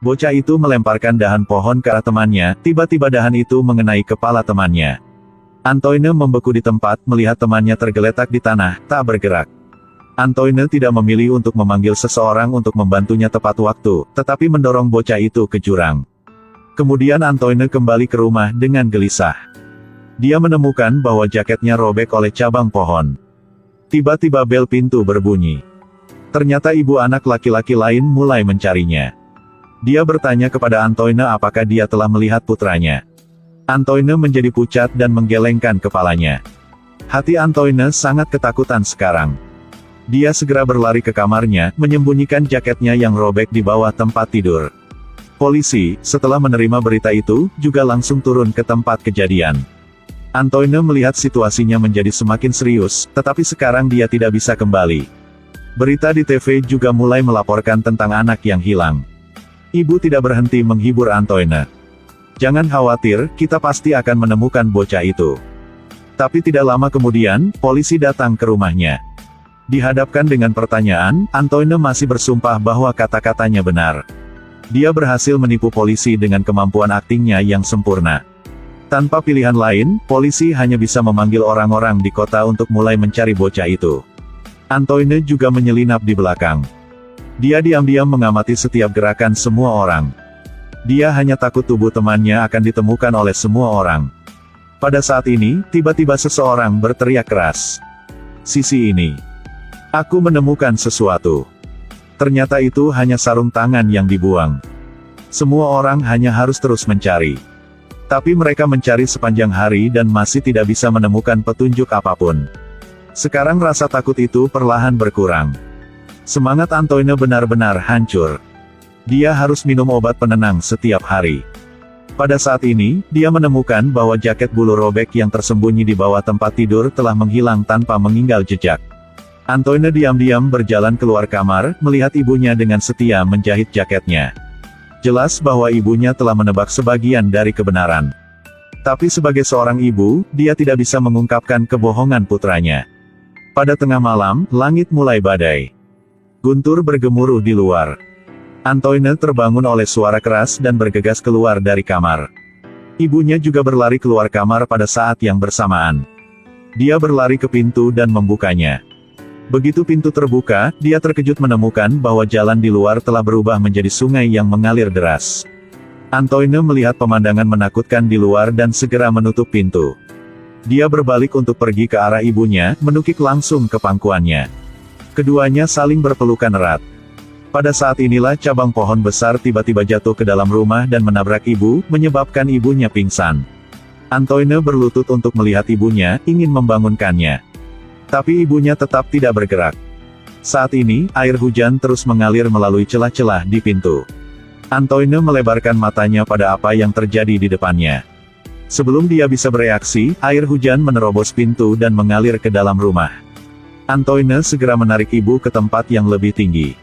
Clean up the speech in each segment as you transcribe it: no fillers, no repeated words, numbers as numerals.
Bocah itu melemparkan dahan pohon ke arah temannya, tiba-tiba dahan itu mengenai kepala temannya. Antoine membeku di tempat, melihat temannya tergeletak di tanah, tak bergerak. Antoine tidak memilih untuk memanggil seseorang untuk membantunya tepat waktu, tetapi mendorong bocah itu ke jurang. Kemudian Antoine kembali ke rumah dengan gelisah. Dia menemukan bahwa jaketnya robek oleh cabang pohon. Tiba-tiba bel pintu berbunyi. Ternyata ibu anak laki-laki lain mulai mencarinya. Dia bertanya kepada Antoine apakah dia telah melihat putranya. Antoine menjadi pucat dan menggelengkan kepalanya. Hati Antoine sangat ketakutan sekarang. Dia segera berlari ke kamarnya, menyembunyikan jaketnya yang robek di bawah tempat tidur. Polisi, setelah menerima berita itu, juga langsung turun ke tempat kejadian. Antoine melihat situasinya menjadi semakin serius, tetapi sekarang dia tidak bisa kembali. Berita di TV juga mulai melaporkan tentang anak yang hilang. Ibu tidak berhenti menghibur Antoine. Jangan khawatir, kita pasti akan menemukan bocah itu. Tapi tidak lama kemudian, polisi datang ke rumahnya. Dihadapkan dengan pertanyaan, Antoine masih bersumpah bahwa kata-katanya benar. Dia berhasil menipu polisi dengan kemampuan aktingnya yang sempurna. Tanpa pilihan lain, polisi hanya bisa memanggil orang-orang di kota untuk mulai mencari bocah itu. Antoine juga menyelinap di belakang. Dia diam-diam mengamati setiap gerakan semua orang. Dia hanya takut tubuh temannya akan ditemukan oleh semua orang. Pada saat ini, tiba-tiba seseorang berteriak keras. "Sisi ini. Aku menemukan sesuatu." Ternyata itu hanya sarung tangan yang dibuang. Semua orang hanya harus terus mencari. Tapi mereka mencari sepanjang hari dan masih tidak bisa menemukan petunjuk apapun. Sekarang rasa takut itu perlahan berkurang. Semangat Antoine benar-benar hancur. Dia harus minum obat penenang setiap hari. Pada saat ini, dia menemukan bahwa jaket bulu robek yang tersembunyi di bawah tempat tidur telah menghilang tanpa meninggal jejak. Antoine diam-diam berjalan keluar kamar, melihat ibunya dengan setia menjahit jaketnya. Jelas bahwa ibunya telah menebak sebagian dari kebenaran. Tapi sebagai seorang ibu, dia tidak bisa mengungkapkan kebohongan putranya. Pada tengah malam, langit mulai badai. Guntur bergemuruh di luar. Antoine terbangun oleh suara keras dan bergegas keluar dari kamar. Ibunya juga berlari keluar kamar pada saat yang bersamaan. Dia berlari ke pintu dan membukanya. Begitu pintu terbuka, dia terkejut menemukan bahwa jalan di luar telah berubah menjadi sungai yang mengalir deras. Antoine melihat pemandangan menakutkan di luar dan segera menutup pintu. Dia berbalik untuk pergi ke arah ibunya, menukik langsung ke pangkuannya. Keduanya saling berpelukan erat. Pada saat inilah cabang pohon besar tiba-tiba jatuh ke dalam rumah dan menabrak ibu, menyebabkan ibunya pingsan. Antoine berlutut untuk melihat ibunya, ingin membangunkannya. Tapi ibunya tetap tidak bergerak. Saat ini, air hujan terus mengalir melalui celah-celah di pintu. Antoine melebarkan matanya pada apa yang terjadi di depannya. Sebelum dia bisa bereaksi, air hujan menerobos pintu dan mengalir ke dalam rumah. Antoine segera menarik ibu ke tempat yang lebih tinggi.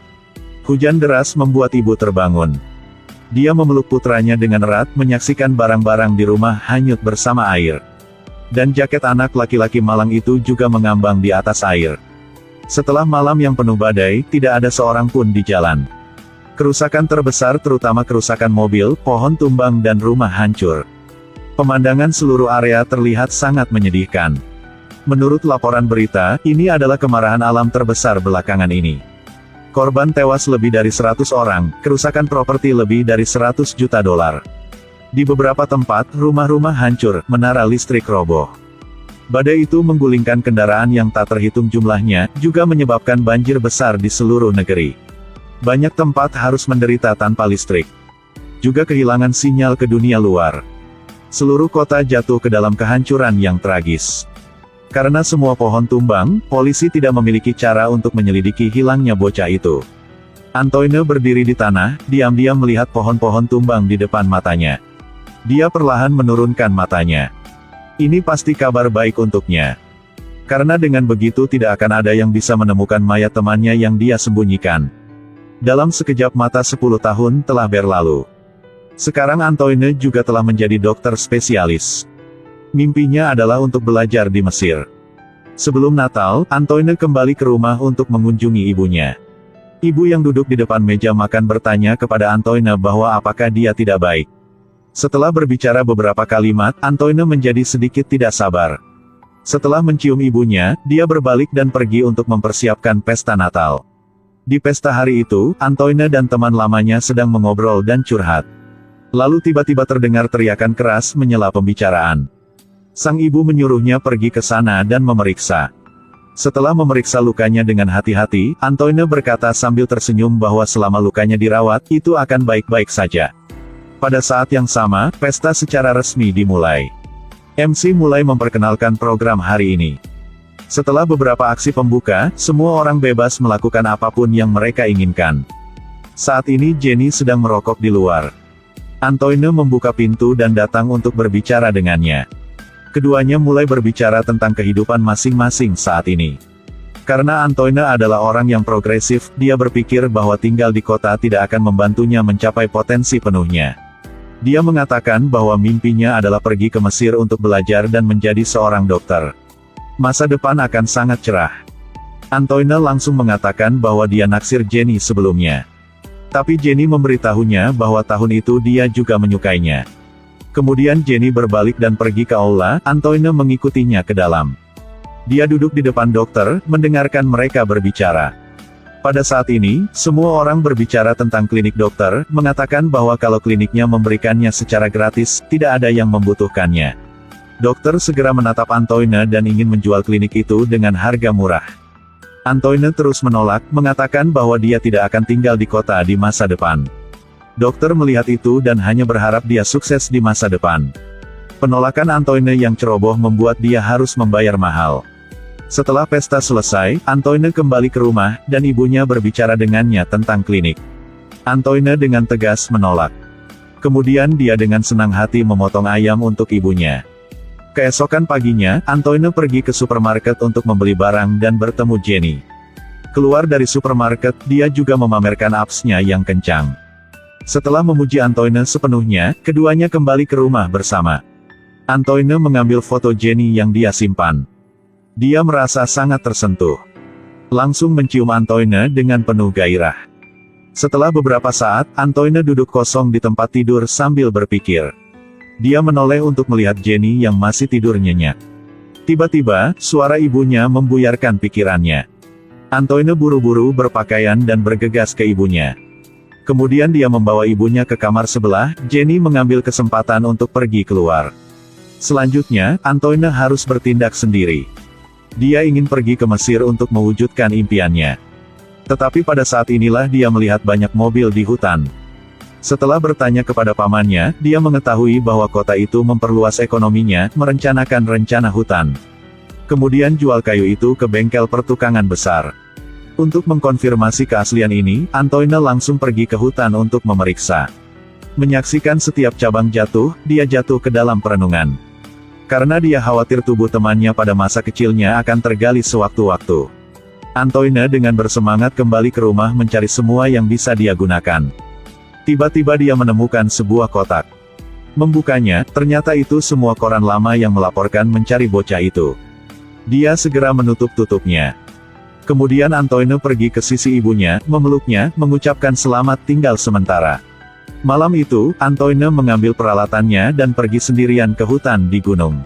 Hujan deras membuat ibu terbangun. Dia memeluk putranya dengan erat, menyaksikan barang-barang di rumah hanyut bersama air. Dan jaket anak laki-laki malang itu juga mengambang di atas air. Setelah malam yang penuh badai, tidak ada seorang pun di jalan. Kerusakan terbesar terutama kerusakan mobil, pohon tumbang dan rumah hancur. Pemandangan seluruh area terlihat sangat menyedihkan. Menurut laporan berita, ini adalah kemarahan alam terbesar belakangan ini. Korban tewas lebih dari 100 orang, kerusakan properti lebih dari 100 juta dolar. Di beberapa tempat, rumah-rumah hancur, menara listrik roboh. Badai itu menggulingkan kendaraan yang tak terhitung jumlahnya, juga menyebabkan banjir besar di seluruh negeri. Banyak tempat harus menderita tanpa listrik. Juga kehilangan sinyal ke dunia luar. Seluruh kota jatuh ke dalam kehancuran yang tragis. Karena semua pohon tumbang, polisi tidak memiliki cara untuk menyelidiki hilangnya bocah itu. Antoine berdiri di tanah, diam-diam melihat pohon-pohon tumbang di depan matanya. Dia perlahan menurunkan matanya. Ini pasti kabar baik untuknya. Karena dengan begitu tidak akan ada yang bisa menemukan mayat temannya yang dia sembunyikan. Dalam sekejap mata 10 tahun telah berlalu. Sekarang Antoine juga telah menjadi dokter spesialis. Mimpinya adalah untuk belajar di Mesir. Sebelum Natal, Antoine kembali ke rumah untuk mengunjungi ibunya. Ibu yang duduk di depan meja makan bertanya kepada Antoine bahwa apakah dia tidak baik. Setelah berbicara beberapa kalimat, Antoine menjadi sedikit tidak sabar. Setelah mencium ibunya, dia berbalik dan pergi untuk mempersiapkan pesta Natal. Di pesta hari itu, Antoine dan teman lamanya sedang mengobrol dan curhat. Lalu tiba-tiba terdengar teriakan keras menyela pembicaraan. Sang ibu menyuruhnya pergi ke sana dan memeriksa. Setelah memeriksa lukanya dengan hati-hati, Antoine berkata sambil tersenyum bahwa selama lukanya dirawat, itu akan baik-baik saja. Pada saat yang sama, pesta secara resmi dimulai. MC mulai memperkenalkan program hari ini. Setelah beberapa aksi pembuka, semua orang bebas melakukan apapun yang mereka inginkan. Saat ini Jenny sedang merokok di luar. Antoine membuka pintu dan datang untuk berbicara dengannya. Keduanya mulai berbicara tentang kehidupan masing-masing saat ini. Karena Antoine adalah orang yang progresif, dia berpikir bahwa tinggal di kota tidak akan membantunya mencapai potensi penuhnya. Dia mengatakan bahwa mimpinya adalah pergi ke Mesir untuk belajar dan menjadi seorang dokter. Masa depan akan sangat cerah. Antoine langsung mengatakan bahwa dia naksir Jenny sebelumnya. Tapi Jenny memberitahunya bahwa tahun itu dia juga menyukainya. Kemudian Jenny berbalik dan pergi ke aula, Antoine mengikutinya ke dalam. Dia duduk di depan dokter, mendengarkan mereka berbicara. Pada saat ini, semua orang berbicara tentang klinik dokter, mengatakan bahwa kalau kliniknya memberikannya secara gratis, tidak ada yang membutuhkannya. Dokter segera menatap Antoine dan ingin menjual klinik itu dengan harga murah. Antoine terus menolak, mengatakan bahwa dia tidak akan tinggal di kota di masa depan. Dokter melihat itu dan hanya berharap dia sukses di masa depan. Penolakan Antoine yang ceroboh membuat dia harus membayar mahal. Setelah pesta selesai, Antoine kembali ke rumah, dan ibunya berbicara dengannya tentang klinik. Antoine dengan tegas menolak. Kemudian dia dengan senang hati memotong ayam untuk ibunya. Keesokan paginya, Antoine pergi ke supermarket untuk membeli barang dan bertemu Jenny. Keluar dari supermarket, dia juga memamerkan absnya yang kencang. Setelah memuji Antoine sepenuhnya, keduanya kembali ke rumah bersama. Antoine mengambil foto Jenny yang dia simpan. Dia merasa sangat tersentuh. Langsung mencium Antoine dengan penuh gairah. Setelah beberapa saat, Antoine duduk kosong di tempat tidur sambil berpikir. Dia menoleh untuk melihat Jenny yang masih tidur nyenyak. Tiba-tiba, suara ibunya membuyarkan pikirannya. Antoine buru-buru berpakaian dan bergegas ke ibunya. Kemudian dia membawa ibunya ke kamar sebelah, Jenny mengambil kesempatan untuk pergi keluar. Selanjutnya, Antoine harus bertindak sendiri. Dia ingin pergi ke Mesir untuk mewujudkan impiannya. Tetapi pada saat inilah dia melihat banyak mobil di hutan. Setelah bertanya kepada pamannya, dia mengetahui bahwa kota itu memperluas ekonominya, merencanakan rencana hutan. Kemudian jual kayu itu ke bengkel pertukangan besar. Untuk mengkonfirmasi keaslian ini, Antoine langsung pergi ke hutan untuk memeriksa. Menyaksikan setiap cabang jatuh, dia jatuh ke dalam perenungan. Karena dia khawatir tubuh temannya pada masa kecilnya akan tergali sewaktu-waktu. Antoine dengan bersemangat kembali ke rumah mencari semua yang bisa dia gunakan. Tiba-tiba dia menemukan sebuah kotak. Membukanya, ternyata itu semua koran lama yang melaporkan mencari bocah itu. Dia segera menutup tutupnya. Kemudian Antoine pergi ke sisi ibunya, memeluknya, mengucapkan selamat tinggal sementara. Malam itu, Antoine mengambil peralatannya dan pergi sendirian ke hutan di gunung.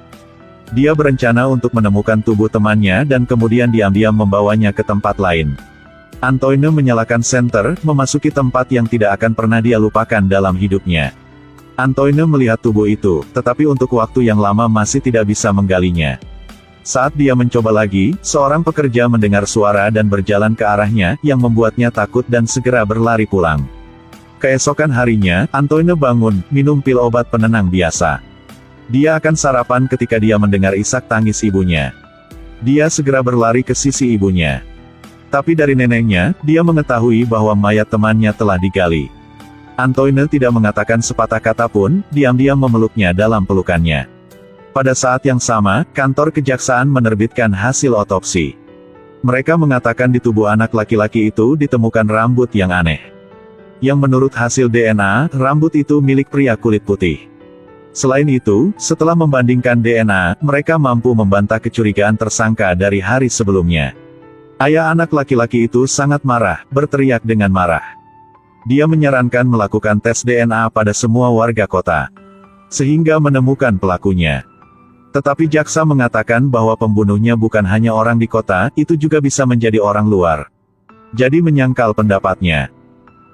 Dia berencana untuk menemukan tubuh temannya dan kemudian diam-diam membawanya ke tempat lain. Antoine menyalakan senter, memasuki tempat yang tidak akan pernah dia lupakan dalam hidupnya. Antoine melihat tubuh itu, tetapi untuk waktu yang lama masih tidak bisa menggalinya. Saat dia mencoba lagi, seorang pekerja mendengar suara dan berjalan ke arahnya, yang membuatnya takut dan segera berlari pulang. Keesokan harinya, Antoine bangun, minum pil obat penenang biasa. Dia akan sarapan ketika dia mendengar isak tangis ibunya. Dia segera berlari ke sisi ibunya. Tapi dari neneknya, dia mengetahui bahwa mayat temannya telah digali. Antoine tidak mengatakan sepatah kata pun, diam-diam memeluknya dalam pelukannya. Pada saat yang sama, kantor kejaksaan menerbitkan hasil otopsi. Mereka mengatakan di tubuh anak laki-laki itu ditemukan rambut yang aneh. Yang menurut hasil DNA, rambut itu milik pria kulit putih. Selain itu, setelah membandingkan DNA, mereka mampu membantah kecurigaan tersangka dari hari sebelumnya. Ayah anak laki-laki itu sangat marah, berteriak dengan marah. Dia menyarankan melakukan tes DNA pada semua warga kota, sehingga menemukan pelakunya. Tetapi jaksa mengatakan bahwa pembunuhnya bukan hanya orang di kota, itu juga bisa menjadi orang luar. Jadi menyangkal pendapatnya.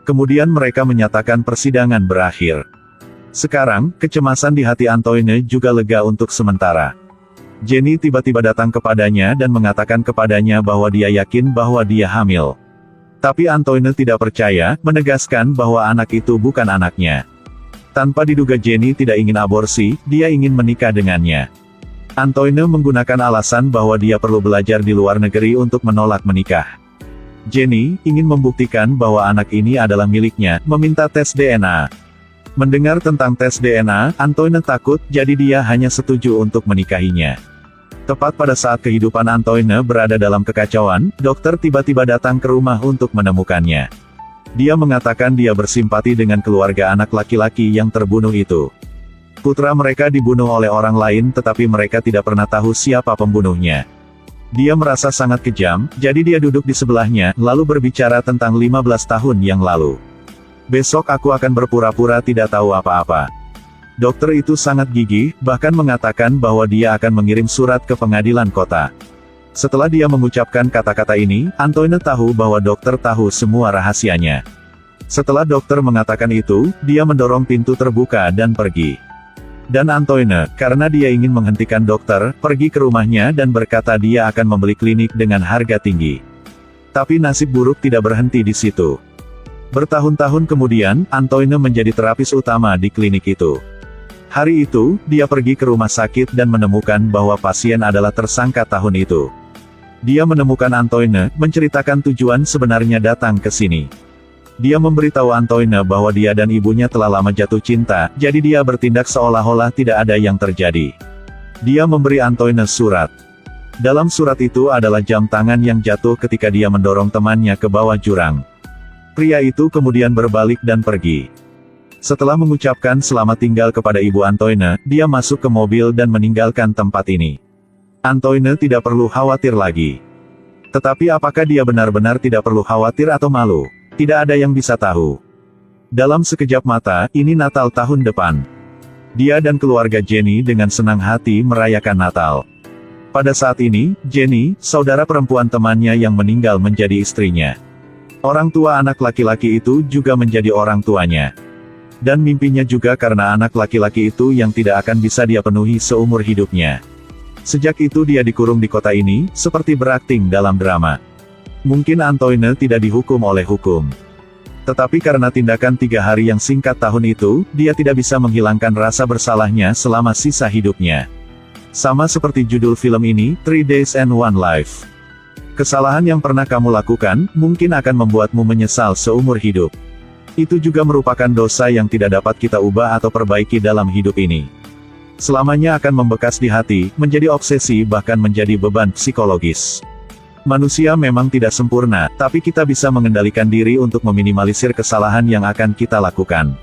Kemudian mereka menyatakan persidangan berakhir. Sekarang, kecemasan di hati Antoine juga lega untuk sementara. Jenny tiba-tiba datang kepadanya dan mengatakan kepadanya bahwa dia yakin bahwa dia hamil. Tapi Antoine tidak percaya, menegaskan bahwa anak itu bukan anaknya. Tanpa diduga Jenny tidak ingin aborsi, dia ingin menikah dengannya. Antoine menggunakan alasan bahwa dia perlu belajar di luar negeri untuk menolak menikah. Jenny ingin membuktikan bahwa anak ini adalah miliknya, meminta tes DNA. Mendengar tentang tes DNA, Antoine takut, jadi dia hanya setuju untuk menikahinya. Tepat pada saat kehidupan Antoine berada dalam kekacauan, dokter tiba-tiba datang ke rumah untuk menemukannya. Dia mengatakan dia bersimpati dengan keluarga anak laki-laki yang terbunuh itu. Putra mereka dibunuh oleh orang lain tetapi mereka tidak pernah tahu siapa pembunuhnya. Dia merasa sangat kejam, jadi dia duduk di sebelahnya, lalu berbicara tentang 15 tahun yang lalu. Besok aku akan berpura-pura tidak tahu apa-apa. Dokter itu sangat gigih, bahkan mengatakan bahwa dia akan mengirim surat ke pengadilan kota. Setelah dia mengucapkan kata-kata ini, Antoine tahu bahwa dokter tahu semua rahasianya. Setelah dokter mengatakan itu, dia mendorong pintu terbuka dan pergi. Dan Antoine, karena dia ingin menghentikan dokter, pergi ke rumahnya dan berkata dia akan membeli klinik dengan harga tinggi. Tapi nasib buruk tidak berhenti di situ. Bertahun-tahun kemudian, Antoine menjadi terapis utama di klinik itu. Hari itu, dia pergi ke rumah sakit dan menemukan bahwa pasien adalah tersangka tahun itu. Dia menemukan Antoine, menceritakan tujuan sebenarnya datang ke sini. Dia memberitahu Antoine bahwa dia dan ibunya telah lama jatuh cinta, jadi dia bertindak seolah-olah tidak ada yang terjadi. Dia memberi Antoine surat. Dalam surat itu adalah jam tangan yang jatuh ketika dia mendorong temannya ke bawah jurang. Pria itu kemudian berbalik dan pergi. Setelah mengucapkan selamat tinggal kepada ibu Antoine, dia masuk ke mobil dan meninggalkan tempat ini. Antoine tidak perlu khawatir lagi. Tetapi apakah dia benar-benar tidak perlu khawatir atau malu? Tidak ada yang bisa tahu. Dalam sekejap mata, ini Natal tahun depan. Dia dan keluarga Jenny dengan senang hati merayakan Natal. Pada saat ini, Jenny, saudara perempuan temannya yang meninggal menjadi istrinya. Orang tua anak laki-laki itu juga menjadi orang tuanya. Dan mimpinya juga karena anak laki-laki itu yang tidak akan bisa dia penuhi seumur hidupnya. Sejak itu dia dikurung di kota ini, seperti berakting dalam drama. Mungkin Antoine tidak dihukum oleh hukum. Tetapi karena tindakan 3 hari yang singkat tahun itu, dia tidak bisa menghilangkan rasa bersalahnya selama sisa hidupnya. Sama seperti judul film ini, 3 Days and One Life. Kesalahan yang pernah kamu lakukan, mungkin akan membuatmu menyesal seumur hidup. Itu juga merupakan dosa yang tidak dapat kita ubah atau perbaiki dalam hidup ini. Selamanya akan membekas di hati, menjadi obsesi bahkan menjadi beban psikologis. Manusia memang tidak sempurna, tapi kita bisa mengendalikan diri untuk meminimalisir kesalahan yang akan kita lakukan.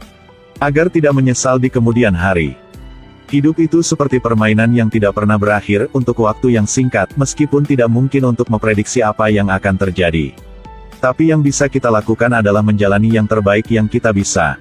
Agar tidak menyesal di kemudian hari. Hidup itu seperti permainan yang tidak pernah berakhir, untuk waktu yang singkat, meskipun tidak mungkin untuk memprediksi apa yang akan terjadi. Tapi yang bisa kita lakukan adalah menjalani yang terbaik yang kita bisa.